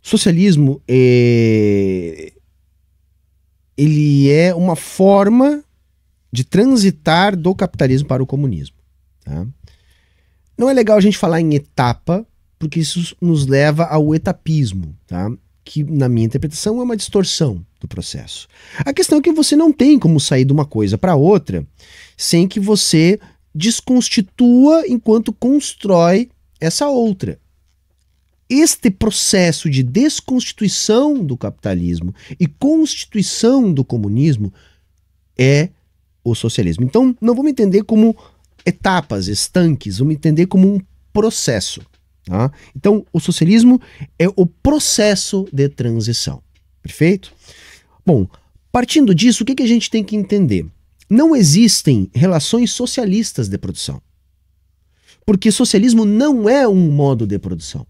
Socialismo ele é uma forma de transitar do capitalismo para o comunismo. Tá? Não é legal a gente falar em etapa, porque isso nos leva ao etapismo, tá? Que na minha interpretação é uma distorção do processo. A questão é que você não tem como sair de uma coisa para outra sem que você desconstitua enquanto constrói essa outra. Este processo de desconstituição do capitalismo e constituição do comunismo é o socialismo. Então, não vamos entender como etapas, estanques, vamos entender como um processo. Tá? Então, o socialismo é o processo de transição. Perfeito? Bom, partindo disso, o que a gente tem que entender? Não existem relações socialistas de produção. Porque socialismo não é um modo de produção.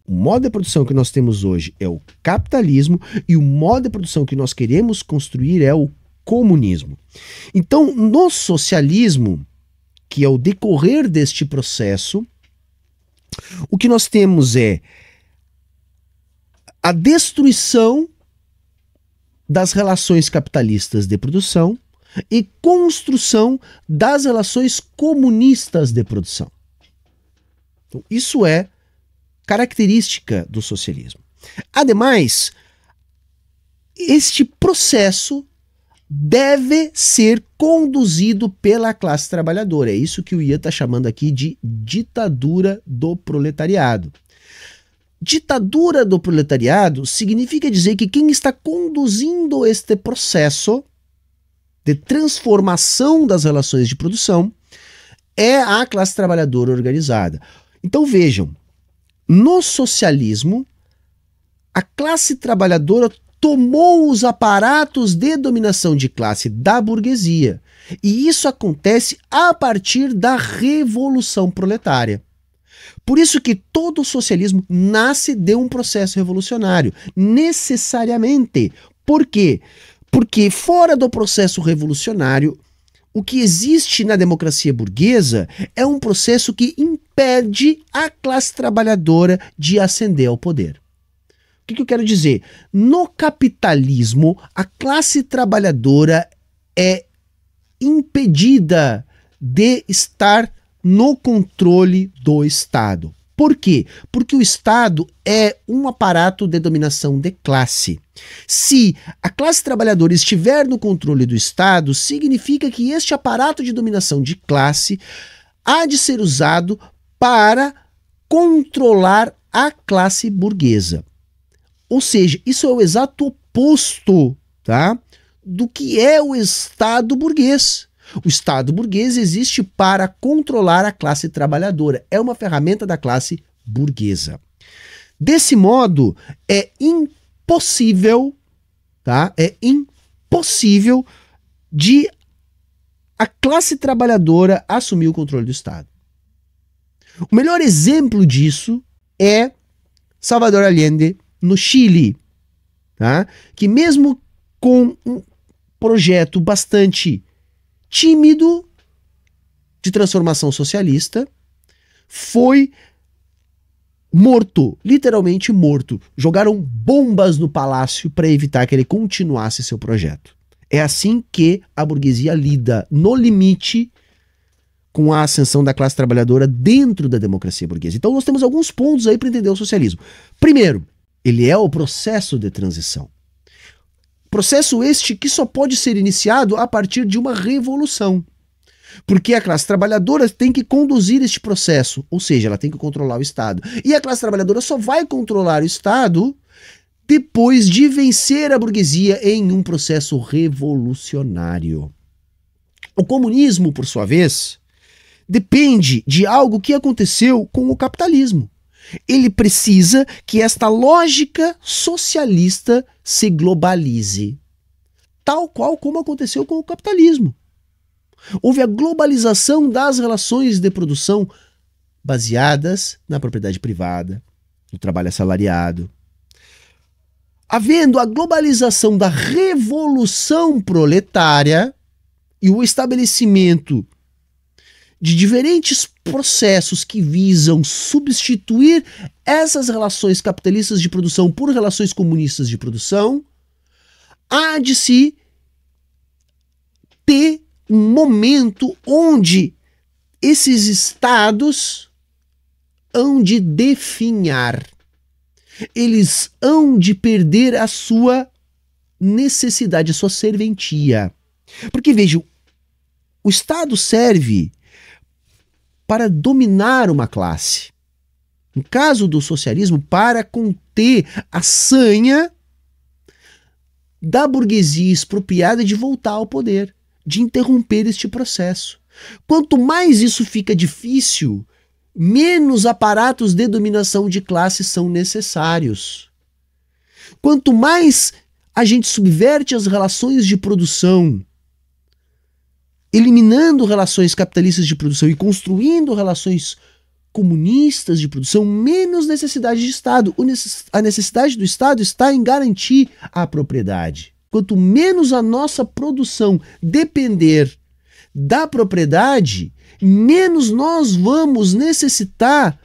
O modo de produção que nós temos hoje é o capitalismo e o modo de produção que nós queremos construir é o comunismo. Então, no socialismo, que é o decorrer deste processo, o que nós temos é a destruição das relações capitalistas de produção e construção das relações comunistas de produção. Então, isso é característica do socialismo. Ademais, este processo deve ser conduzido pela classe trabalhadora. É isso que o Ian está chamando aqui de ditadura do proletariado. Ditadura do proletariado significa dizer que quem está conduzindo este processo de transformação das relações de produção é a classe trabalhadora organizada. Então vejam, no socialismo, a classe trabalhadora tomou os aparatos de dominação de classe da burguesia. E isso acontece a partir da Revolução Proletária. Por isso que todo o socialismo nasce de um processo revolucionário, necessariamente. Por quê? Porque fora do processo revolucionário, o que existe na democracia burguesa é um processo que impede a classe trabalhadora de ascender ao poder. O que eu quero dizer? No capitalismo, a classe trabalhadora é impedida de estar no controle do Estado. Por quê? Porque o Estado é um aparato de dominação de classe. Se a classe trabalhadora estiver no controle do Estado, significa que este aparato de dominação de classe há de ser usado para controlar a classe burguesa. Ou seja, isso é o exato oposto, tá, do que é o Estado burguês. O Estado burguês existe para controlar a classe trabalhadora. É uma ferramenta da classe burguesa. Desse modo, é impossível, tá? É impossível de a classe trabalhadora assumir o controle do Estado. O melhor exemplo disso é Salvador Allende no Chile, tá? Que mesmo com um projeto bastante tímido de transformação socialista, foi morto, literalmente morto. Jogaram bombas no palácio para evitar que ele continuasse seu projeto. É assim que a burguesia lida, no limite, com a ascensão da classe trabalhadora dentro da democracia burguesa. Então nós temos alguns pontos aí para entender o socialismo. Primeiro, ele é o processo de transição. Processo este que só pode ser iniciado a partir de uma revolução. Porque a classe trabalhadora tem que conduzir este processo, ou seja, ela tem que controlar o Estado. E a classe trabalhadora só vai controlar o Estado depois de vencer a burguesia em um processo revolucionário. O comunismo, por sua vez, depende de algo que aconteceu com o capitalismo. Ele precisa que esta lógica socialista se globalize, tal qual como aconteceu com o capitalismo. Houve a globalização das relações de produção baseadas na propriedade privada, no trabalho assalariado. Havendo a globalização da revolução proletária e o estabelecimento de diferentes processos que visam substituir essas relações capitalistas de produção por relações comunistas de produção, há de se ter um momento onde esses estados hão de definhar. Eles hão de perder a sua necessidade, a sua serventia. Porque, vejam, o Estado serve para dominar uma classe. No caso do socialismo, para conter a sanha da burguesia expropriada de voltar ao poder, de interromper este processo. Quanto mais isso fica difícil, menos aparatos de dominação de classe são necessários. Quanto mais a gente subverte as relações de produção, eliminando relações capitalistas de produção e construindo relações comunistas de produção, menos necessidade de Estado. A necessidade do Estado está em garantir a propriedade. Quanto menos a nossa produção depender da propriedade, menos nós vamos necessitar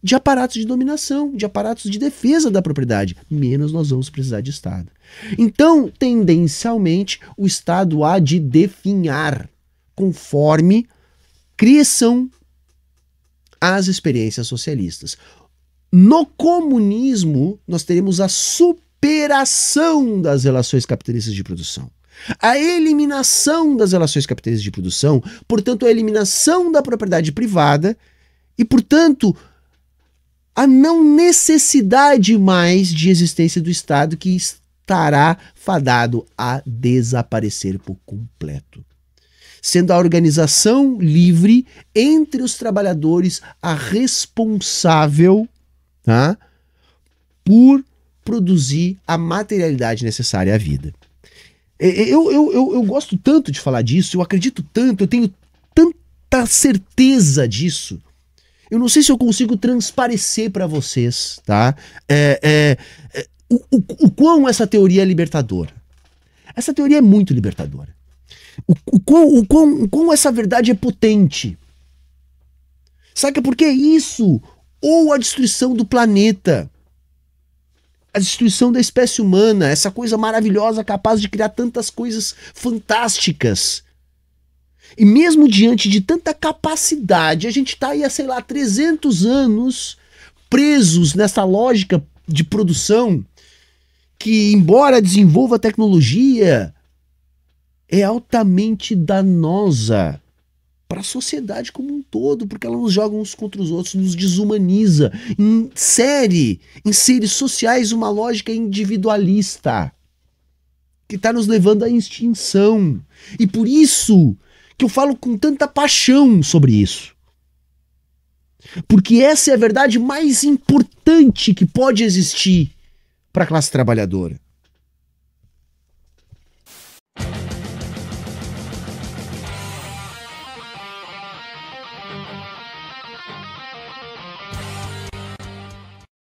de aparatos de dominação, de aparatos de defesa da propriedade, menos nós vamos precisar de Estado. Então, tendencialmente, o Estado há de definhar conforme cresçam as experiências socialistas. No comunismo, nós teremos a superação das relações capitalistas de produção. A eliminação das relações capitalistas de produção, portanto, a eliminação da propriedade privada e, portanto, a não necessidade mais de existência do Estado, que estará fadado a desaparecer por completo. Sendo a organização livre entre os trabalhadores a responsável, tá, por produzir a materialidade necessária à vida. Eu gosto tanto de falar disso, eu acredito tanto, eu tenho tanta certeza disso. Eu não sei se eu consigo transparecer para vocês, tá? O quão essa teoria é libertadora. Essa teoria é muito libertadora. O quão essa verdade é potente. Sabe por que isso? Ou a destruição do planeta, a destruição da espécie humana, essa coisa maravilhosa capaz de criar tantas coisas fantásticas. E mesmo diante de tanta capacidade, a gente está aí há, sei lá, 300 anos presos nessa lógica de produção que, embora desenvolva tecnologia, é altamente danosa para a sociedade como um todo, porque ela nos joga uns contra os outros, nos desumaniza, insere em seres sociais uma lógica individualista que está nos levando à extinção. E por isso que eu falo com tanta paixão sobre isso. Porque essa é a verdade mais importante que pode existir para a classe trabalhadora.